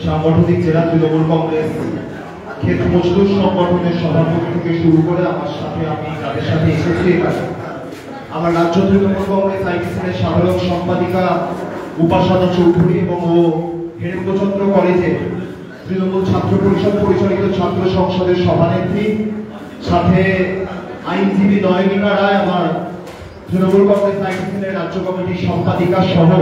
সাংগঠনিক জেলা তৃণমূল কংগ্রেস ক্ষেত মজদুর সংগঠনের সভাপতি থেকে শুরু করে আমার সাথে আমি যাদের সাথে এসেছি আমার রাজ্য তৃণমূল কংগ্রেস আইটিসির সাধারণ সম্পাদিকা উপাসনা চৌধুরী এবং ও হেরেন্দ্রচন্দ্র কলেজে তৃণমূল ছাত্র পরিষদ পরিচালিত ছাত্র সংসদের সভানেত্রী, সাথে আইনজীবী নয়নিকা রায় আমার তৃণমূল কংগ্রেস আইটিসির রাজ্য কমিটির সম্পাদিকা সহ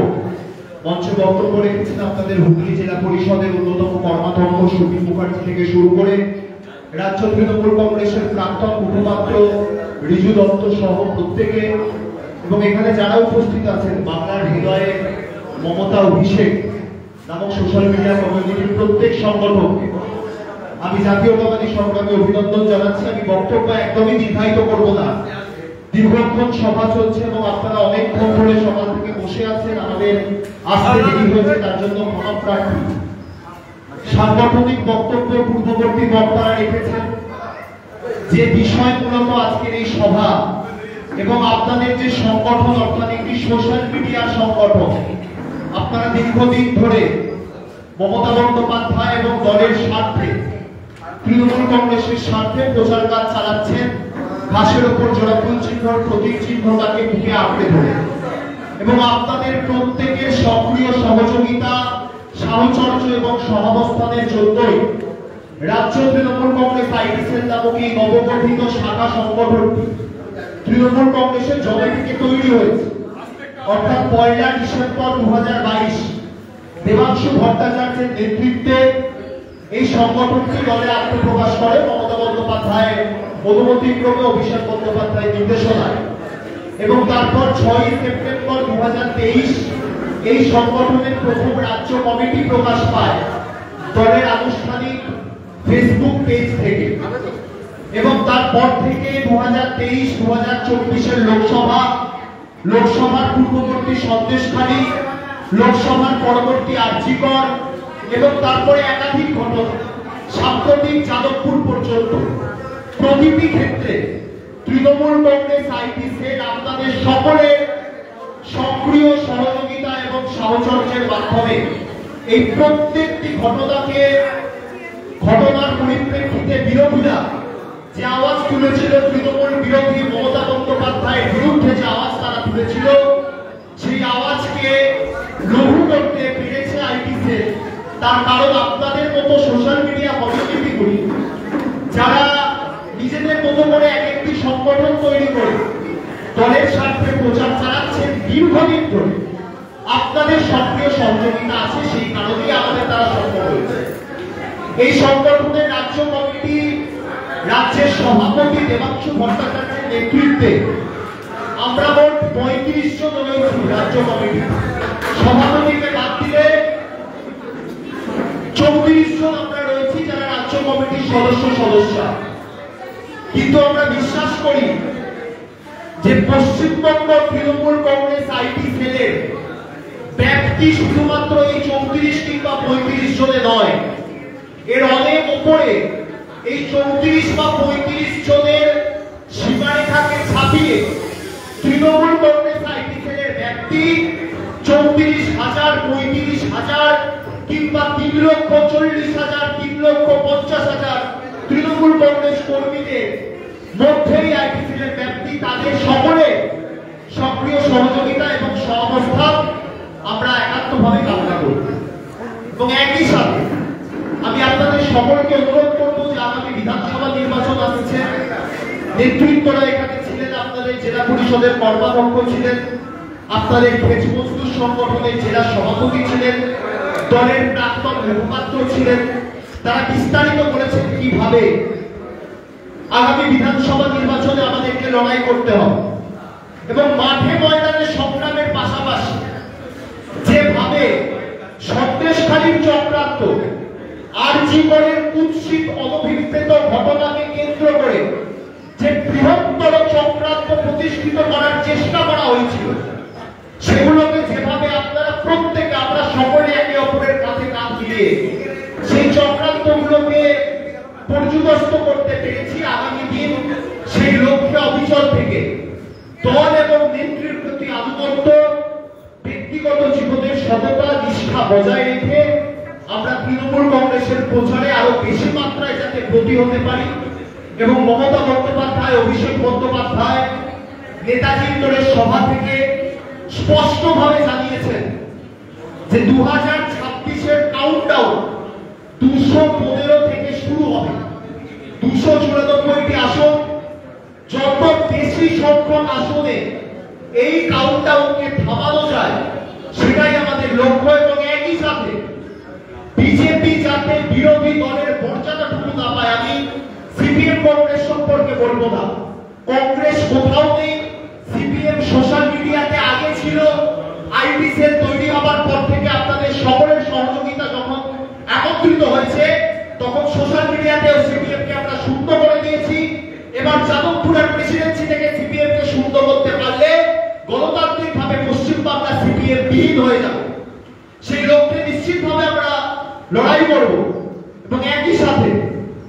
মঞ্চে বক্তব্য রেখেছেন আপনাদের হুগলি জেলা পরিষদের অন্যতম কর্মাধ্যক্ষ সুবীর মুখার্জি থেকে শুরু করে রাজ্য তৃণমূল কংগ্রেসের প্রাক্তন মুখপাত্র রিজু দত্ত সহ প্রত্যেকে, এবং এখানে যারা উপস্থিত আছেন বাংলার হৃদয়ে মমতা অভিষেক নামক সোশ্যাল মিডিয়া কমিউনিটির প্রত্যেক সংগঠনকে আমি জাতীয়তাবাদী সংগ্রামে অভিনন্দন জানাচ্ছি। আমি বক্তব্য একদমই দীর্ঘায়িত করব না, দীর্ঘক্ষণ সভা চলছে এবং আপনারা অনেকক্ষণ ধরে সকাল থেকে বসে আছেন, আমাদের আসতে দেরি হয়েছে তার জন্য ক্ষমা প্রার্থী। সাংগঠনিক বক্তব্য পূর্ববর্তী বক্তারা রেখেছেন, যে বিষয় মূলত আজকের এই সভা এবং আপনাদের যে সংগঠন অর্থাৎ একটি সোশ্যাল মিডিয়া সংগঠন, আপনারা দীর্ঘদিন ধরে মমতা বন্দ্যোপাধ্যায় এবং দলের স্বার্থে তৃণমূল কংগ্রেসের স্বার্থে প্রচার কাজ চালাচ্ছেন, ঘাসের উপর জোড়া ফুল চিহ্ন প্রতীক চিহ্নটাকে বুকে আঁকড়ে ধরে, এবং আপনাদের প্রত্যেকের সক্রিয় সহযোগিতা, সাহচর্য এবং সহাবস্থানের জন্যই রাজ্য তৃণমূল কংগ্রেস আইটিসেল নামক এই নবগঠিত শাখা সংগঠনটি তৃণমূল কংগ্রেসের জবে থেকে তৈরি হয়েছে। অর্থাৎ 1 ডিসেম্বর 2022 দেবাংশু ভট্টাচার্যের নেতৃত্বে এই সংগঠনটি দলে আত্মপ্রকাশ করে মমতা বন্দ্যোপাধ্যায়ের অনুমতিক্রমে অভিষেক বন্দ্যোপাধ্যায়ের নির্দেশনায়, এবং তারপর 6 সেপ্টেম্বর 2023 এই সংগঠনের প্রথম রাজ্য কমিটি প্রকাশ পায় দলের আনুষ্ঠানিক ফেসবুক পেজ থেকে, এবং তারপর থেকে 2023-2024 লোকসভার পূর্ববর্তী সন্দেশখালী, লোকসভার পরবর্তী আরজিকর, এবং তারপরে একাধিক ঘটনা সাম্প্রতিক যাদবপুর পর্যন্ত প্রতিটি ক্ষেত্রে তৃণমূল কংগ্রেস আইটিসেল আপনাদের সকলের সক্রিয় সহযোগিতা এবং সাহচর্যের মাধ্যমে এই প্রত্যেকটি ঘটনার পরিপ্রেক্ষিতে বিরোধীরা যে আওয়াজ তুলেছিল, তৃণমূল বিরোধী মমতা বন্দ্যোপাধ্যায়ের বিরুদ্ধে যে আওয়াজ তারা তুলেছিল, সেই আওয়াজকে লঘু করতে পেরেছে আইটিসেল। তার কারণ আপনাদের মতো সোশ্যাল মিডিয়া কমিউনিটিগুলি যারা নিজেদের মতো করে এক একটি সংগঠন তৈরি করে দলের স্বার্থে প্রচার চালাচ্ছেন দীর্ঘদিন ধরে, আপনাদের সক্রিয় সহযোগিতা আছে, সেই কারণেই আমাদের তারা সম্ভব হয়েছে। এই সংগঠনের রাজ্য কমিটি রাজ্যের সভাপতি দেবাংশু ভট্টাচার্যের নেতৃত্বে আমরা মোট 35 জন রয়েছি রাজ্য কমিটি, সভাপতিকে বাদ দিলে 34 জন আমরা রয়েছি যারা রাজ্য কমিটির সদস্যা। কিন্তু আমরা বিশ্বাস করি যে পশ্চিমবঙ্গ তৃণমূল কংগ্রেস আইটিসেলের ব্যাপ্তি শুধুমাত্র এই 34 কিংবা 35 জনে নয়, এর অনেক উপরে এই 34 বা 35 জনের সীমারেখাকে ছাপিয়ে তৃণমূল কংগ্রেস আইটিসেলের ব্যাপ্তি 34,000, 35,000 কিংবা 3,40,000, 3,50,000 তৃণমূল কংগ্রেস কর্মীদের মধ্যেই আইটিসেলের ব্যাপ্তি। তাদের সকলের সক্রিয় সহযোগিতা এবং সহাবস্থান আমরা একাত্মভাবে কামনা করি, এবং একই সাথে আমি আপনাদের সকলকে অনুরোধ করব যে আগামী বিধানসভা নির্বাচন আসছে, নেতৃত্বরা এখানে ছিলেন, আপনাদের জেলা পরিষদের কর্মাধ্যক্ষ ছিলেন, আপনাদের ক্ষেত মজদুর সংগঠনের জেলা সভাপতি ছিলেন, দলের প্রাক্তন মুখপাত্র ছিলেন, তারা বিস্তারিত বলেছেন কিভাবে আগামী বিধানসভা নির্বাচনে আমাদেরকে লড়াই করতে হবে, এবং মাঠে ময়দানে সংগ্রামের পাশাপাশি যেভাবে সন্দেশখালীর চক্রান্ত, আরজিকরের কুৎসিত অনভিপ্রেত ঘটনাকে কেন্দ্র করে যে বৃহত্তর চক্রান্ত প্রতিষ্ঠিত করার চেষ্টা করা হয়েছিল, সেগুলোকে যেভাবে আপনারা প্রত্যেকে আমরা সকলে একে অপরের কাছে কাঁধ মিলিয়ে সেই চক্রান্তগুলোকে পর্যুদস্ত করতে পেরেছি, আগামী দিন সেই লক্ষ্যে অবিচল থেকে দল এবং নেত্রীর প্রতি আনুগত্য, ব্যক্তিগত জীবনের সততা, নিষ্ঠা নিষ্ঠা বজায় রেখে আমরা তৃণমূল কংগ্রেসের প্রচারে আরো বেশি মাত্রায় যাতে ব্রতী হতে পারি এবং মমতা বন্দ্যোপাধ্যায়, অভিষেক বন্দ্যোপাধ্যায় নেতাজি ইন্ডোরের সভা থেকে স্পষ্টভাবে জানিয়েছেন যে 2026-এর কাউন্টডাউন 215 থেকে শুরু হবে। 294টি আসন, যত বেশি সংখ্যক আসনে এই কাউন্টডাউনকে থামানো যায় সেটাই আমাদের লক্ষ্য। এবং একই সাথে বিজেপি যাতে বিরোধী দলের মর্যাদাটুকু না পায়। আমি সিপিএম কংগ্রেস সম্পর্কে বলবো না, কংগ্রেস কোথাও নেই। সিপিএম সোশ্যাল মিডিয়াতে আগে ছিল, আইটি সেল তৈরি হবার পর থেকে আপনাদের সকলের সহযোগিতা যখন একত্রিত হয়েছে তখন সোশ্যাল মিডিয়াতেও সিপিএম কে আমরা শূন্য করে দিয়েছি। এবার যাদবপুরের প্রেসিডেন্সি থেকে সিপিএম কে শূন্য করতে পারলে গণতান্ত্রিকভাবে পশ্চিমবাংলা সিপিএম বিহীন হয়ে যাবে। সেই লক্ষ্যে নিশ্চিতভাবে আমরা লড়াই করব এবং একই সাথে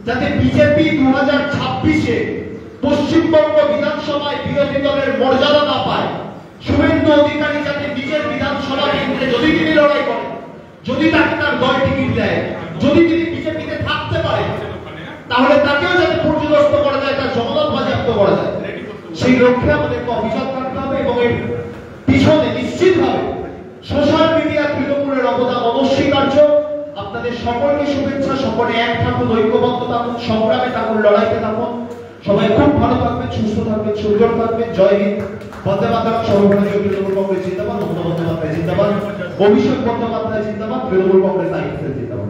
যাতে বিজেপি 2026-এ পশ্চিমবঙ্গ বিধানসভায় বিরোধী দলের মর্যাদা না পায়, শুভেন্দু অধিকারী যাতে নিজের বিধানসভা কেন্দ্রে যদি তিনি লড়াই করেন, যদি তাকে তার দল টিকিট দেয়, যদি তিনি বিজেপিতে থাকতে পারে, তাহলে তাকেও যাতে পর্যদস্ত করা যায়, তার জনমত বাজেয়াপ্ত করা যায়, সেই লক্ষ্যে আমাদেরকে অভিযান থাকতে হবে। এবং এর পিছনে নিশ্চিতভাবে সোশ্যাল মিডিয়া তৃণমূলের অবদান অনস্বীকার্য। আপনাদের সকলকে শুভেচ্ছা, সকলে এক থাকুন, ঐক্যবদ্ধ থাকুন, সংগ্রামে থাকুন, লড়াইতে থাকুন। সবাই খুব ভালো থাকবেন, সুস্থ থাকবেন, সুন্দর থাকবেন। জয় হিন্দ, বন্দে মাতরম। সর্বভারতীয় তৃণমূল কংগ্রেস জিন্দাবাদ, মমতা বন্দ্যোপাধ্যায় জিন্দাবাদ, অভিষেক বন্দ্যোপাধ্যায় জিন্দাবাদ, তৃণমূল কংগ্রেস আইএসএল জিন্দাবাদ।